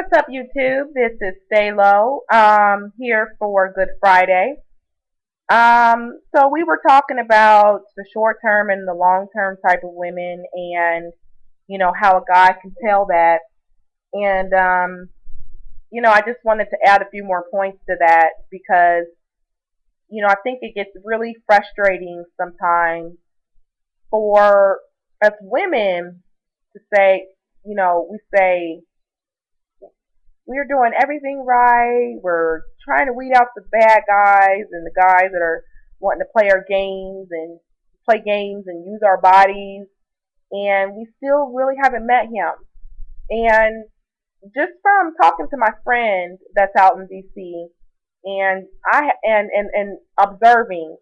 What's up, YouTube? This is Stay Low, here for Good Friday. So we were talking about the short term and the long term type of women, and how a guy can tell that. And I just wanted to add a few more points to that because I think it gets really frustrating sometimes for us women to say, we say we're doing everything right. We're trying to weed out the bad guys and the guys that are wanting to play our games and play games and use our bodies. And we still really haven't met him. And just from talking to my friend that's out in DC and observing,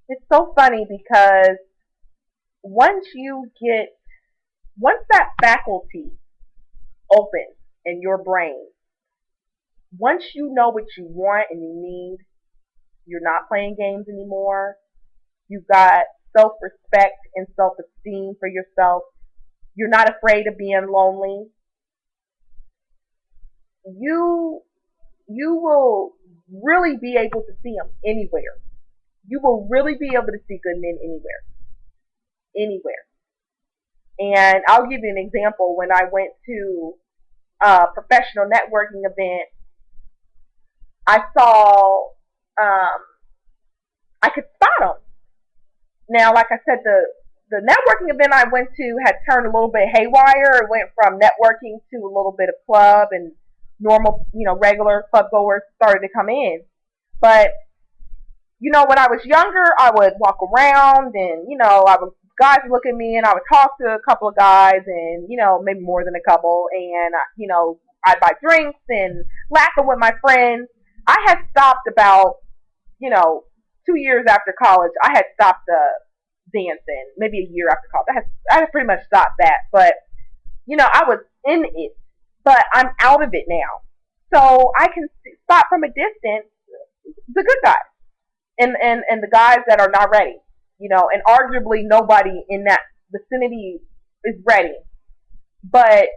it's so funny because once you get once that faculty opens in your brain, once you know what you want and you need, you're not playing games anymore. You've got self respect and self esteem for yourself. You're not afraid of being lonely. You you will really be able to see them anywhere. You will really be able to see good men anywhere, anywhere. And I'll give you an example. When I went to a professional networking event, I saw I could spot them. Now, like I said, the networking event I went to had turned a little bit haywire. It went from networking to a little bit of club, and normal, regular club goers started to come in. But when I was younger, I would walk around and I would guys would look at me and I would talk to a couple of guys and maybe more than a couple, and I'd buy drinks and laughing with my friends. I had stopped about you know 2 years after college. I had stopped dancing, maybe a year after college. I had pretty much stopped that, but I was in it, but I'm out of it now. So I can spot from a distance the good guys and the guys that are not ready. And arguably nobody in that vicinity is ready. But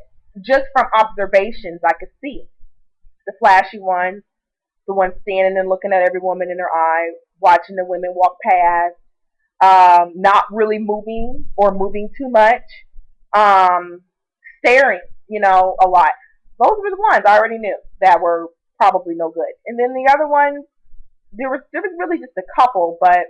just from observations, I could see the flashy ones, the ones standing and looking at every woman in her eye, watching the women walk past, not really moving or moving too much, um, staring, a lot. Those were the ones I already knew that were probably no good. And then the other ones, there was really just a couple, but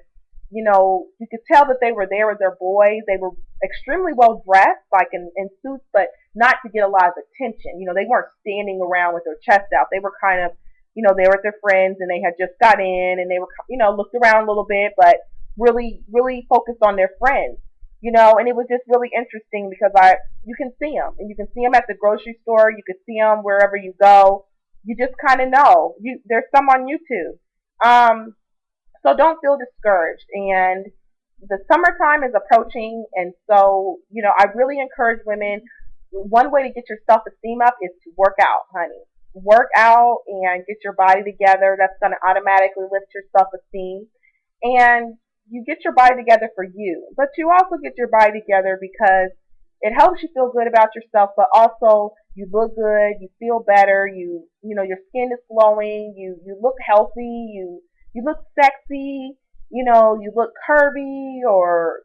you could tell that they were there with their boys. They were extremely well dressed, like in suits, but not to get a lot of attention. They weren't standing around with their chest out. They were kind of, they were with their friends and they had just got in and they were, looked around a little bit, but really, really focused on their friends. And it was just really interesting because you can see them, and you can see them at the grocery store. You can see them wherever you go. You just kind of know. There's some on YouTube. So don't feel discouraged. And the summertime is approaching, and so I really encourage women. One way to get your self esteem up is to work out, honey. Work out and get your body together. That's going to automatically lift your self esteem. And you get your body together for you, but you also get your body together because it helps you feel good about yourself, but also you look good, you feel better, your skin is glowing, you look healthy, you look sexy, you look curvy or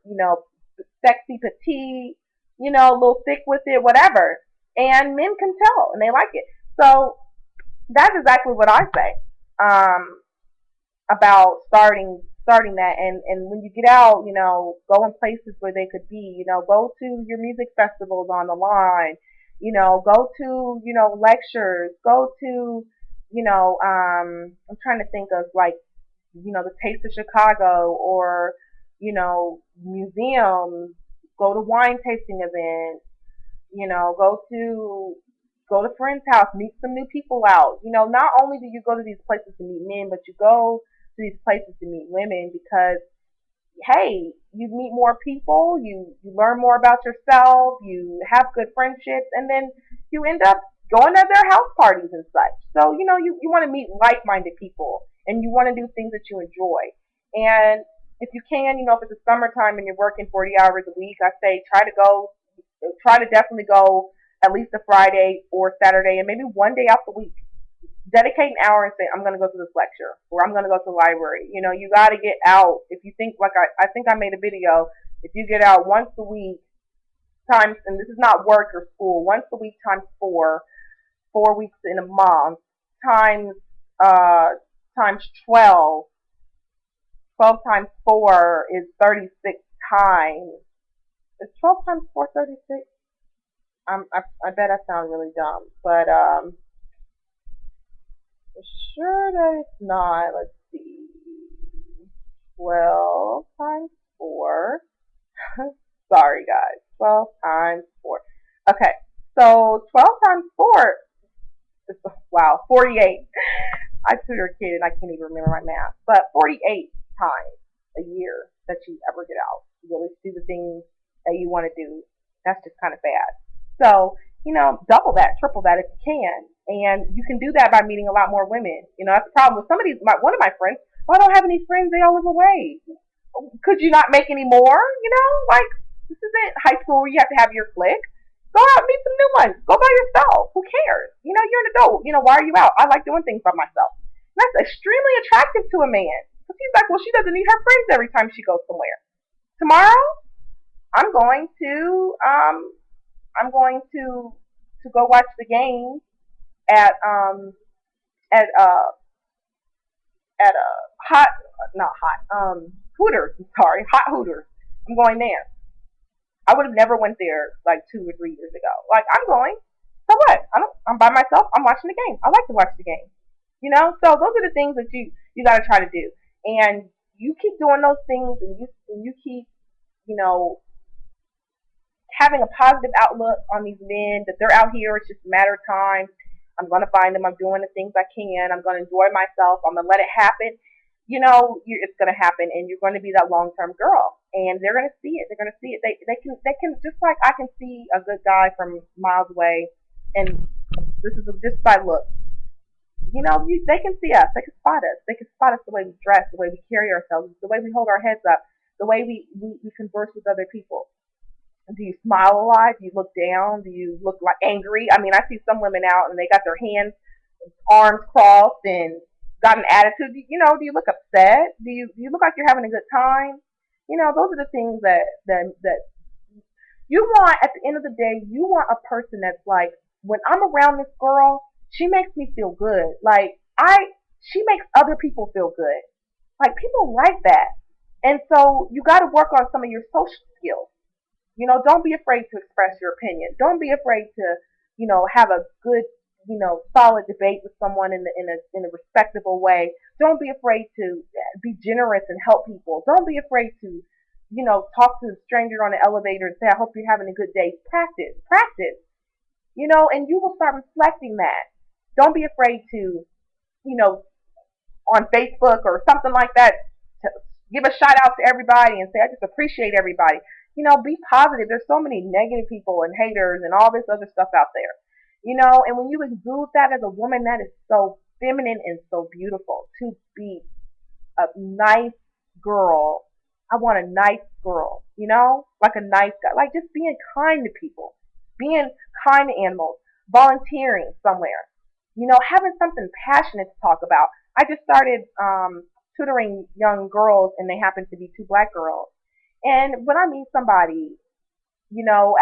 sexy petite, a little thick with it, whatever. And men can tell and they like it. So that's exactly what I say. About starting that, and when you get out, go in places where they could be, go to your music festivals on the line, go to lectures, go to I'm trying to think of, like, the Taste of Chicago, or museums, go to wine tasting events, go to friends' house, meet some new people out. Not only do you go to these places to meet men, but you go to these places to meet women because, hey, you meet more people, you learn more about yourself, you have good friendships, and then you end up going to their house parties and such. So, you want to meet like minded people and you want to do things that you enjoy. And if you can, if it's the summertime and you're working 40 hours a week, I say try to definitely go at least a Friday or Saturday, and maybe one day out the week. Dedicate an hour and say, I'm going to go to this lecture or I'm going to go to the library. You know, you got to get out. If you think, like I think I made a video, if you get out once a week times, and this is not work or school, once a week times 4 weeks in a month, times, uh, times 12, 12 times 4 is 36 times. Is 12 times 4 36? I bet I sound really dumb, but I'm sure that it's not. Let's see. 12 times 4. Sorry, guys. 12 times 4. Okay, so 12 times 4 is, wow, 48. I tutor a kid and I can't even remember my math, but 48 times a year that you ever get out to really do the things that you want to do. That's just kind of bad. So, double that, triple that if you can. And you can do that by meeting a lot more women. That's the problem with some of these, one of my friends, well, I don't have any friends, they all live away. Could you not make any more? Like, this isn't high school where you have to have your clique. Go out and meet some new ones. Go by yourself. Who cares? You're an adult. Why are you out? I like doing things by myself. And that's extremely attractive to a man. Because he's like, well, she doesn't need her friends every time she goes somewhere. Tomorrow, I'm going to go watch the game at at at a hot not hot Hooters. I'm sorry, hot Hooters. I'm going there. I would have never went there like 2 or 3 years ago. Like, I'm going. So what? I'm by myself. I'm watching the game. I like to watch the game. So those are the things that you got to try to do, and you keep doing those things, and you keep you know having a positive outlook on these men, that they're out here. It's just a matter of time. I'm going to find them. I'm doing the things I can. I'm going to enjoy myself. I'm going to let it happen. It's going to happen, and you're going to be that long-term girl, and they're going to see it. They're going to see it. They can just like I can see a good guy from miles away, and this is just by look. They can see us. They can spot us. They can spot us the way we dress, the way we carry ourselves, the way we hold our heads up, the way we converse with other people. Do you smile a lot? Do you look down? Do you look like angry? I mean, I see some women out and they got their hands, arms crossed, and got an attitude. Do you look upset? Do you look like you're having a good time? Those are the things that you want. At the end of the day, you want a person that's like, when I'm around this girl, she makes me feel good. She makes other people feel good. Like, people like that, and so you got to work on some of your social skills. Don't be afraid to express your opinion. Don't be afraid to, have a good, solid debate with someone in a respectable way. Don't be afraid to be generous and help people. Don't be afraid to, talk to a stranger on the elevator and say, I hope you're having a good day. Practice, and you will start reflecting that. Don't be afraid to, on Facebook or something like that, to give a shout out to everybody and say, I just appreciate everybody. Be positive. There's so many negative people and haters and all this other stuff out there. And when you exude that as a woman, that is so feminine and so beautiful. To be a nice girl. I want a nice girl, like a nice guy. Like, just being kind to people, being kind to animals, volunteering somewhere, having something passionate to talk about. I just started tutoring young girls, and they happen to be two black girls. And when I meet somebody,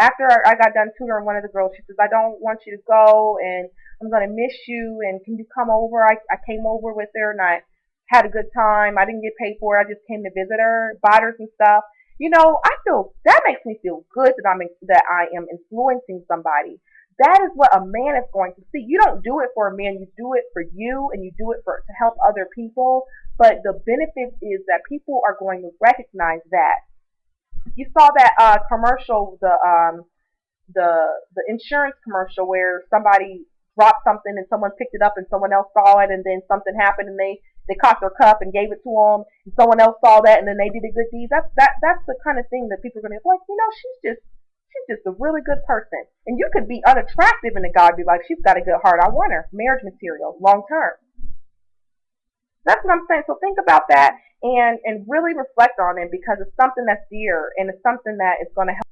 after I got done tutoring one of the girls, she says, I don't want you to go, and I'm going to miss you, and can you come over? I came over with her, and I had a good time. I didn't get paid for it. I just came to visit her, bought her some stuff. I feel, that makes me feel good that I am influencing somebody. That is what a man is going to see. You don't do it for a man. You do it for you, and you do it to help other people. But the benefit is that people are going to recognize that. You saw that commercial, the insurance commercial, where somebody dropped something and someone picked it up and someone else saw it, and then something happened and they caught their cup and gave it to them, and someone else saw that and then they did a good deed. That's the kind of thing that people are going to be like, she's just a really good person. And you could be unattractive and the guy would be like, she's got a good heart. I want her. Marriage material, long term. That's what I'm saying. So think about that and really reflect on it, because it's something that's dear, and it's something that is going to help.